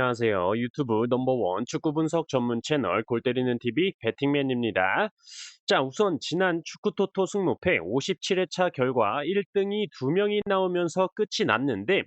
안녕하세요. 유튜브 넘버원 축구 분석 전문 채널 골 때리는 TV 배팅맨입니다. 자, 우선 지난 축구 토토 승무패 57회차 결과 1등이 2명이 나오면서 끝이 났는데,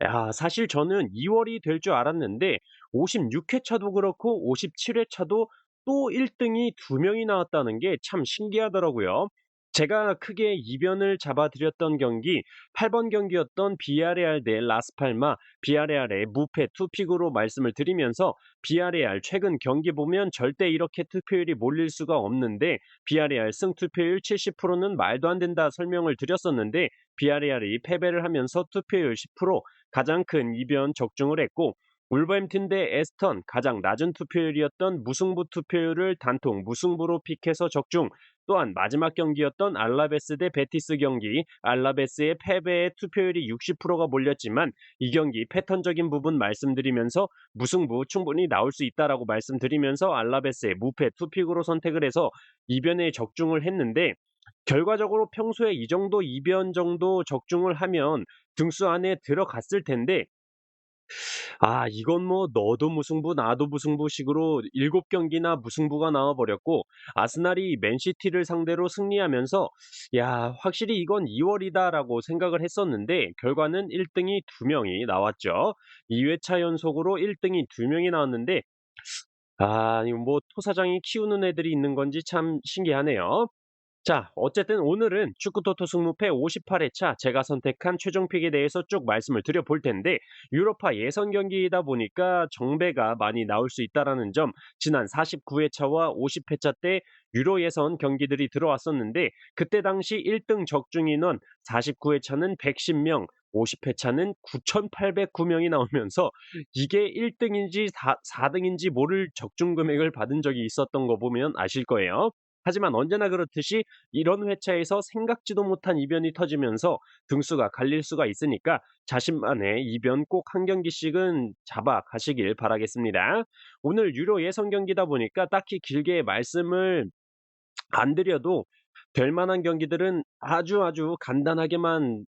야, 사실 저는 2월이 될 줄 알았는데 56회차도 그렇고 57회차도 또 1등이 2명이 나왔다는 게 참 신기하더라고요. 제가 크게 이변을 잡아드렸던 경기 8번 경기였던 비아레알 대 라스팔마, 비아레알의 무패 투픽으로 말씀을 드리면서 비아레알 최근 경기 보면 절대 이렇게 투표율이 몰릴 수가 없는데 비아레알 승 투표율 70%는 말도 안 된다 설명을 드렸었는데 비아레알이 패배를 하면서 투표율 10% 가장 큰 이변 적중을 했고, 울버햄튼 대 에스턴 가장 낮은 투표율이었던 무승부 투표율을 단통 무승부로 픽해서 적중. 또한 마지막 경기였던 알라베스 대 베티스 경기, 알라베스의 패배에 투표율이 60%가 몰렸지만 이 경기 패턴적인 부분 말씀드리면서 무승부 충분히 나올 수 있다라고 말씀드리면서 알라베스의 무패 투픽으로 선택을 해서 이변에 적중을 했는데, 결과적으로 평소에 이 정도 이변 정도 적중을 하면 등수 안에 들어갔을 텐데, 이건 뭐 너도 무승부 나도 무승부식으로 7경기나 무승부가 나와 버렸고, 아스날이 맨시티를 상대로 승리하면서 야, 확실히 이건 2월이다라고 생각을 했었는데 결과는 1등이 2명이 나왔죠. 2회차 연속으로 1등이 2명이 나왔는데, 이거 뭐 토사장이 키우는 애들이 있는 건지 참 신기하네요. 자, 어쨌든 오늘은 축구토토 승무패 58회차 제가 선택한 최종픽에 대해서 쭉 말씀을 드려볼 텐데, 유로파 예선 경기이다 보니까 정배가 많이 나올 수 있다라는 점, 지난 49회차와 50회차 때 유로 예선 경기들이 들어왔었는데 그때 당시 1등 적중 인원 49회차는 110명, 50회차는 9,809명이 나오면서 이게 1등인지 4등인지 모를 적중 금액을 받은 적이 있었던 거 보면 아실 거예요. 하지만 언제나 그렇듯이 이런 회차에서 생각지도 못한 이변이 터지면서 등수가 갈릴 수가 있으니까 자신만의 이변 꼭 한 경기씩은 잡아 가시길 바라겠습니다. 오늘 유로 예선 경기다 보니까 딱히 길게 말씀을 안 드려도 될 만한 경기들은 아주 간단하게만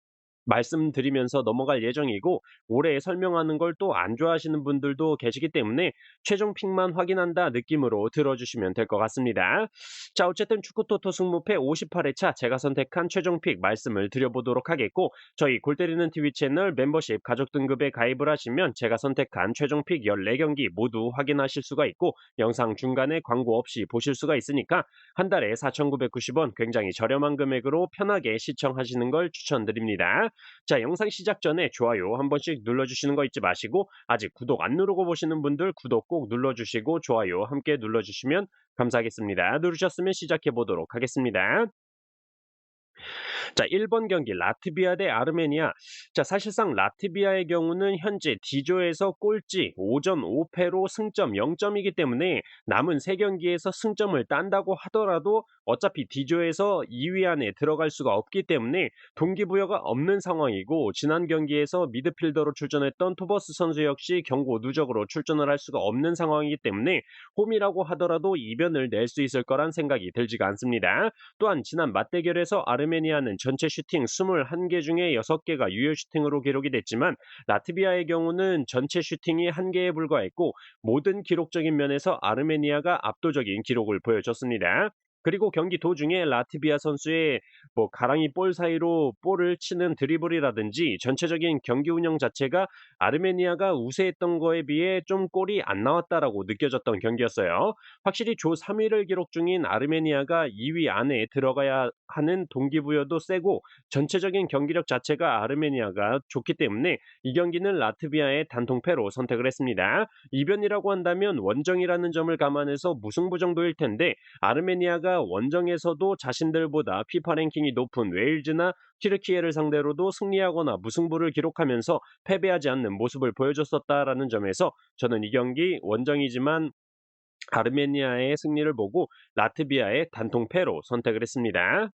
말씀드리면서 넘어갈 예정이고, 올해 설명하는 걸 또 안 좋아하시는 분들도 계시기 때문에 최종 픽만 확인한다 느낌으로 들어주시면 될 것 같습니다. 자, 어쨌든 축구토토 승무패 58회차 제가 선택한 최종 픽 말씀을 드려보도록 하겠고, 저희 골때리는 TV 채널 멤버십 가족 등급에 가입을 하시면 제가 선택한 최종 픽 14경기 모두 확인하실 수가 있고, 영상 중간에 광고 없이 보실 수가 있으니까 한 달에 4,990원 굉장히 저렴한 금액으로 편하게 시청하시는 걸 추천드립니다. 자, 영상 시작 전에 좋아요 한 번씩 눌러주시는 거 잊지 마시고, 아직 구독 안 누르고 보시는 분들 구독 꼭 눌러주시고 좋아요 함께 눌러주시면 감사하겠습니다. 누르셨으면 시작해 보도록 하겠습니다. 자, 1번 경기 라트비아 대 아르메니아. 자, 사실상 라트비아의 경우는 현재 D조에서 꼴찌 5전 5패로 승점 0점이기 때문에 남은 3경기에서 승점을 딴다고 하더라도 어차피 D조에서 2위 안에 들어갈 수가 없기 때문에 동기부여가 없는 상황이고, 지난 경기에서 미드필더로 출전했던 토버스 선수 역시 경고 누적으로 출전을 할 수가 없는 상황이기 때문에 홈이라고 하더라도 이변을 낼 수 있을 거란 생각이 들지가 않습니다. 또한 지난 맞대결에서 아르메니아는 전체 슈팅 21개 중에 6개가 유효 슈팅으로 기록이 됐지만 라트비아의 경우는 전체 슈팅이 1개에 불과했고, 모든 기록적인 면에서 아르메니아가 압도적인 기록을 보여줬습니다. 그리고 경기 도중에 라트비아 선수의 가랑이 볼 사이로 볼을 치는 드리블이라든지 전체적인 경기 운영 자체가 아르메니아가 우세했던 거에 비해 좀 골이 안 나왔다라고 느껴졌던 경기였어요. 확실히 조 3위를 기록 중인 아르메니아가 2위 안에 들어가야 하는 동기부여도 세고 전체적인 경기력 자체가 아르메니아가 좋기 때문에 이 경기는 라트비아의 단통패로 선택을 했습니다. 이변이라고 한다면 원정이라는 점을 감안해서 무승부 정도일 텐데, 아르메니아가 원정에서도 자신들보다 피파 랭킹이 높은 웨일즈나 튀르키예를 상대로도 승리하거나 무승부를 기록하면서 패배하지 않는 모습을 보여줬었다라는 점에서 저는 이 경기 원정이지만 아르메니아의 승리를 보고 라트비아의 단통패로 선택을 했습니다.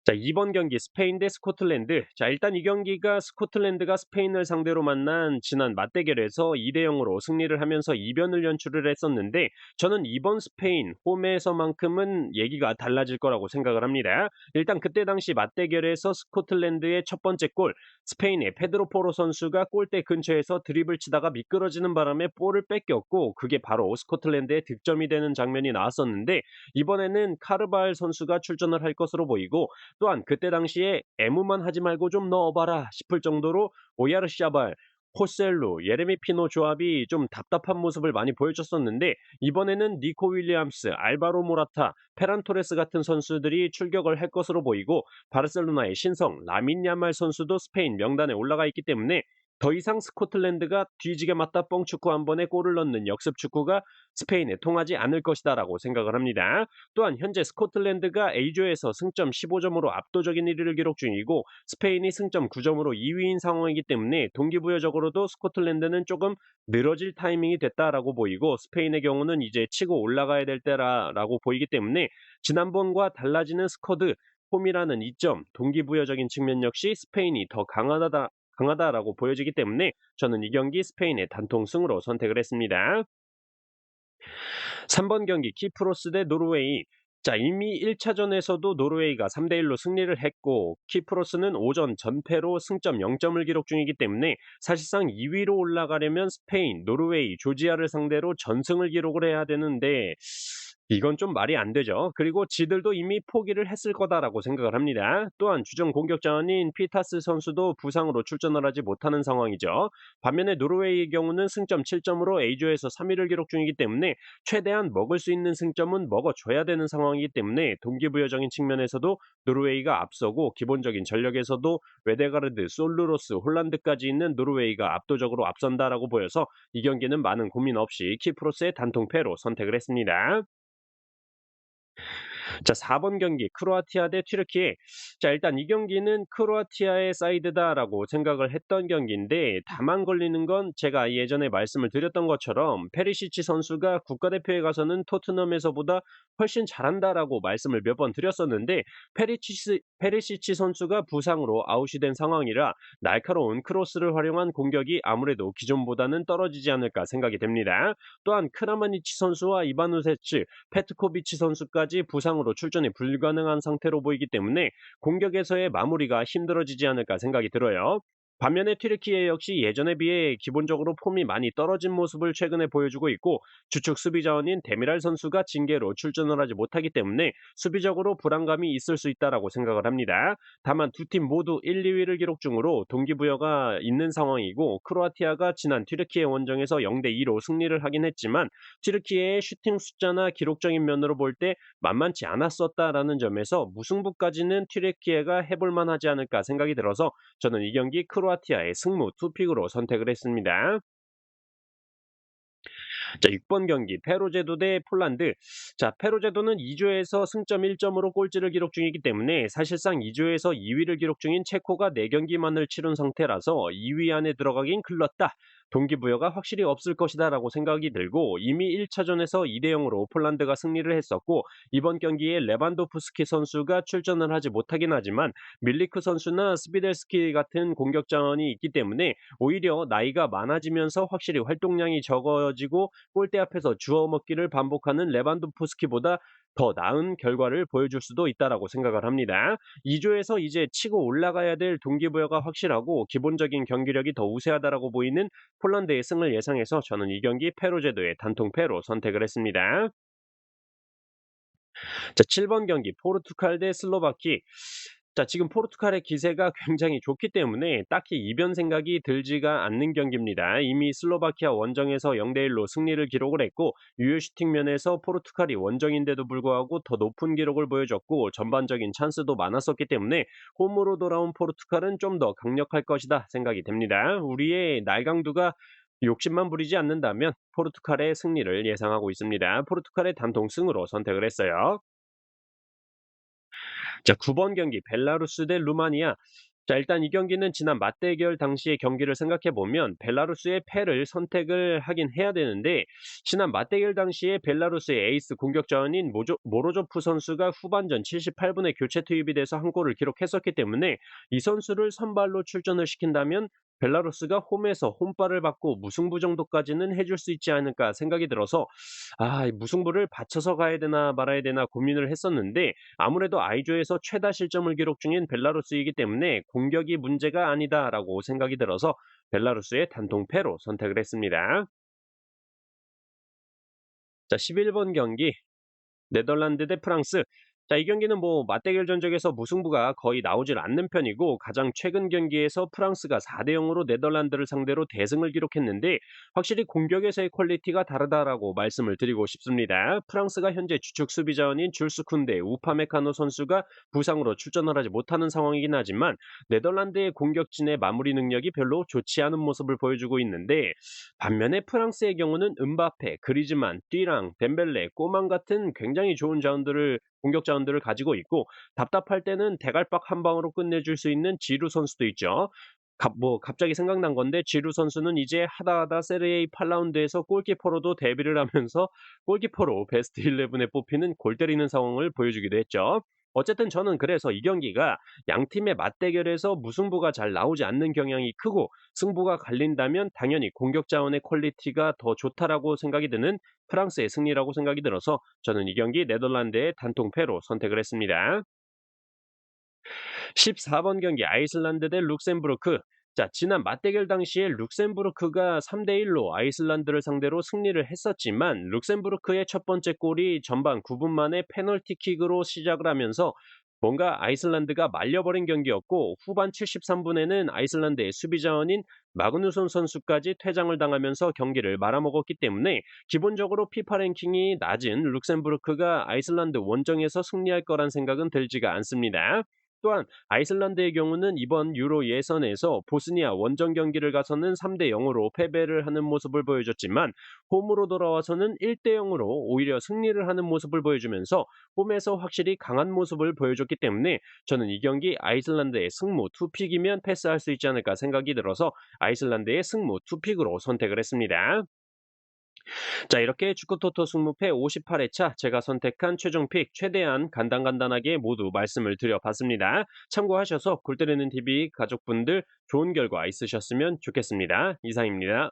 자, 이번 경기 스페인 대 스코틀랜드. 자, 일단 이 경기가 스코틀랜드가 스페인을 상대로 만난 지난 맞대결에서 2대 0으로 승리를 하면서 이변을 연출을 했었는데 저는 이번 스페인 홈에서만큼은 얘기가 달라질 거라고 생각을 합니다. 일단 그때 당시 맞대결에서 스코틀랜드의 첫 번째 골, 스페인의 페드로 포로 선수가 골대 근처에서 드리블 치다가 미끄러지는 바람에 볼을 뺏겼고 그게 바로 스코틀랜드의 득점이 되는 장면이 나왔었는데 이번에는 카르발 선수가 출전을 할 것으로 보이고 또한 그때 당시에 애무만 하지 말고 좀 넣어봐라 싶을 정도로 오야르샤발, 호셀루, 예레미 피노 조합이 좀 답답한 모습을 많이 보여줬었는데 이번에는 니코 윌리엄스, 알바로 모라타, 페란 토레스 같은 선수들이 출격을 할 것으로 보이고 바르셀로나의 신성 라민 야말 선수도 스페인 명단에 올라가 있기 때문에 더 이상 스코틀랜드가 뒤지게 맞다 뻥축구 한 번에 골을 넣는 역습 축구가 스페인에 통하지 않을 것이다라고 생각을 합니다. 또한 현재 스코틀랜드가 A조에서 승점 15점으로 압도적인 1위를 기록 중이고 스페인이 승점 9점으로 2위인 상황이기 때문에 동기부여적으로도 스코틀랜드는 조금 늘어질 타이밍이 됐다라고 보이고 스페인의 경우는 이제 치고 올라가야 될 때라고 보이기 때문에 지난번과 달라지는 스쿼드 홈이라는 이점, 동기부여적인 측면 역시 스페인이 더 강하다라고 보여지기 때문에 저는 이 경기 스페인의 단통승으로 선택을 했습니다. 3번 경기 키프로스 대 노르웨이. 자, 이미 1차전에서도 노르웨이가 3대 1로 승리를 했고 키프로스는 오전 전패로 승점 0점을 기록 중이기 때문에 사실상 2위로 올라가려면 스페인, 노르웨이, 조지아를 상대로 전승을 기록을 해야 되는데 이건 좀 말이 안 되죠. 그리고 지들도 이미 포기를 했을 거다라고 생각을 합니다. 또한 주전 공격자인 피타스 선수도 부상으로 출전을 하지 못하는 상황이죠. 반면에 노르웨이의 경우는 승점 7점으로 A조에서 3위를 기록 중이기 때문에 최대한 먹을 수 있는 승점은 먹어줘야 되는 상황이기 때문에 동기부여적인 측면에서도 노르웨이가 앞서고 기본적인 전력에서도 웨데가르드, 솔루로스, 홀란드까지 있는 노르웨이가 압도적으로 앞선다라고 보여서 이 경기는 많은 고민 없이 키프로스의 단통패로 선택을 했습니다. 자, 4번 경기 크로아티아 대 튀르키예. 자, 일단 이 경기는 크로아티아의 사이드다라고 생각을 했던 경기인데 다만 걸리는 건 제가 예전에 말씀을 드렸던 것처럼 페리시치 선수가 국가대표에 가서는 토트넘에서보다 훨씬 잘한다라고 말씀을 몇 번 드렸었는데 페리시치 선수가 부상으로 아웃이 된 상황이라 날카로운 크로스를 활용한 공격이 아무래도 기존보다는 떨어지지 않을까 생각이 됩니다. 또한 크라마니치 선수와 이바누세츠, 페트코비치 선수까지 부상으로 출전이 불가능한 상태로 보이기 때문에 공격에서의 마무리가 힘들어지지 않을까 생각이 들어요. 반면에 튀르키예 역시 예전에 비해 기본적으로 폼이 많이 떨어진 모습을 최근에 보여주고 있고 주축 수비 자원인 데미랄 선수가 징계로 출전을 하지 못하기 때문에 수비적으로 불안감이 있을 수 있다라고 생각을 합니다. 다만 두 팀 모두 1, 2위를 기록 중으로 동기부여가 있는 상황이고 크로아티아가 지난 튀르키예 원정에서 0대 2로 승리를 하긴 했지만 튀르키예의 슈팅 숫자나 기록적인 면으로 볼 때 만만치 않았었다라는 점에서 무승부까지는 튀르키예가 해볼 만하지 않을까 생각이 들어서 저는 이 경기 크로아티아의 승무 투픽으로 선택을 했습니다. 자, 6번 경기 페로제도 대 폴란드. 자, 페로제도는 2조에서 승점 1점으로 꼴찌를 기록 중이기 때문에 사실상 2조에서 2위를 기록 중인 체코가 4경기만을 치른 상태라서 2위 안에 들어가긴 글렀다. 동기부여가 확실히 없을 것이다라고 생각이 들고 이미 1차전에서 2대 0으로 폴란드가 승리를 했었고 이번 경기에 레반도프스키 선수가 출전을 하지 못하긴 하지만 밀리크 선수나 스비델스키 같은 공격 자원이 있기 때문에 오히려 나이가 많아지면서 확실히 활동량이 적어지고 골대 앞에서 주워 먹기를 반복하는 레반도프스키보다 더 나은 결과를 보여줄 수도 있다라고 생각을 합니다. 2조에서 이제 치고 올라가야 될 동기부여가 확실하고 기본적인 경기력이 더 우세하다라고 보이는 폴란드의 승을 예상해서 저는 이 경기 페로제도의 단통패로 선택을 했습니다. 자, 7번 경기 포르투갈 대 슬로바키. 자, 지금 포르투갈의 기세가 굉장히 좋기 때문에 딱히 이변 생각이 들지가 않는 경기입니다. 이미 슬로바키아 원정에서 0대 1로 승리를 기록을 했고 유효 슈팅 면에서 포르투갈이 원정인데도 불구하고 더 높은 기록을 보여줬고 전반적인 찬스도 많았었기 때문에 홈으로 돌아온 포르투갈은 좀 더 강력할 것이다 생각이 됩니다. 우리의 날강두가 욕심만 부리지 않는다면 포르투갈의 승리를 예상하고 있습니다. 포르투갈의 단통승으로 선택을 했어요. 자, 9번 경기 벨라루스 대 루마니아. 자, 일단 이 경기는 지난 맞대결 당시의 경기를 생각해 보면 벨라루스의 패를 선택을 하긴 해야 되는데, 지난 맞대결 당시에 벨라루스의 에이스 공격 자원인 모로조프 선수가 후반전 78분에 교체 투입이 돼서 한 골을 기록했었기 때문에 이 선수를 선발로 출전을 시킨다면 벨라루스가 홈에서 홈발을 받고 무승부 정도까지는 해줄 수 있지 않을까 생각이 들어서, 이 무승부를 받쳐서 가야 되나 말아야 되나 고민을 했었는데, 아무래도 I조에서 최다 실점을 기록 중인 벨라루스이기 때문에 공격이 문제가 아니다라고 생각이 들어서 벨라루스의 단통패로 선택을 했습니다. 자, 11번 경기 네덜란드 대 프랑스. 자, 이 경기는 뭐 맞대결 전적에서 무승부가 거의 나오질 않는 편이고, 가장 최근 경기에서 프랑스가 4대 0으로 네덜란드를 상대로 대승을 기록했는데, 확실히 공격에서의 퀄리티가 다르다라고 말씀을 드리고 싶습니다. 프랑스가 현재 주축 수비 자원인 줄스 쿤데, 우파메카노 선수가 부상으로 출전을 하지 못하는 상황이긴 하지만 네덜란드의 공격진의 마무리 능력이 별로 좋지 않은 모습을 보여주고 있는데, 반면에 프랑스의 경우는 은바페, 그리즈만, 띠랑, 덴벨레, 꼬만 같은 굉장히 좋은 공격 자원들을 가지고 있고, 답답할 때는 대갈박 한 방으로 끝내줄 수 있는 지루 선수도 있죠. 갑자기 생각난 건데, 지루 선수는 이제 하다하다 세리에 8라운드에서 골키퍼로도 데뷔를 하면서 골키퍼로 베스트 11에 뽑히는 골 때리는 상황을 보여주기도 했죠. 어쨌든 저는 그래서 이 경기가 양 팀의 맞대결에서 무승부가 잘 나오지 않는 경향이 크고, 승부가 갈린다면 당연히 공격 자원의 퀄리티가 더 좋다라고 생각이 드는 프랑스의 승리라고 생각이 들어서 저는 이 경기 네덜란드의 단통패로 선택을 했습니다. 14번 경기 아이슬란드 대 룩셈부르크. 자, 지난 맞대결 당시에 룩셈부르크가 3대 1로 아이슬란드를 상대로 승리를 했었지만, 룩셈부르크의 첫 번째 골이 전반 9분 만에 페널티킥으로 시작을 하면서 뭔가 아이슬란드가 말려버린 경기였고, 후반 73분에는 아이슬란드의 수비 자원인 마그누손 선수까지 퇴장을 당하면서 경기를 말아먹었기 때문에, 기본적으로 피파 랭킹이 낮은 룩셈부르크가 아이슬란드 원정에서 승리할 거란 생각은 들지가 않습니다. 또한 아이슬란드의 경우는 이번 유로 예선에서 보스니아 원정 경기를 가서는 3대 0으로 패배를 하는 모습을 보여줬지만, 홈으로 돌아와서는 1대 0으로 오히려 승리를 하는 모습을 보여주면서 홈에서 확실히 강한 모습을 보여줬기 때문에, 저는 이 경기 아이슬란드의 승무 투픽이면 패스할 수 있지 않을까 생각이 들어서 아이슬란드의 승무 투픽으로 선택을 했습니다. 자, 이렇게 축구토토 승무패 58회차 제가 선택한 최종 픽 최대한 간단간단하게 모두 말씀을 드려봤습니다. 참고하셔서 골 때리는 TV 가족분들 좋은 결과 있으셨으면 좋겠습니다. 이상입니다.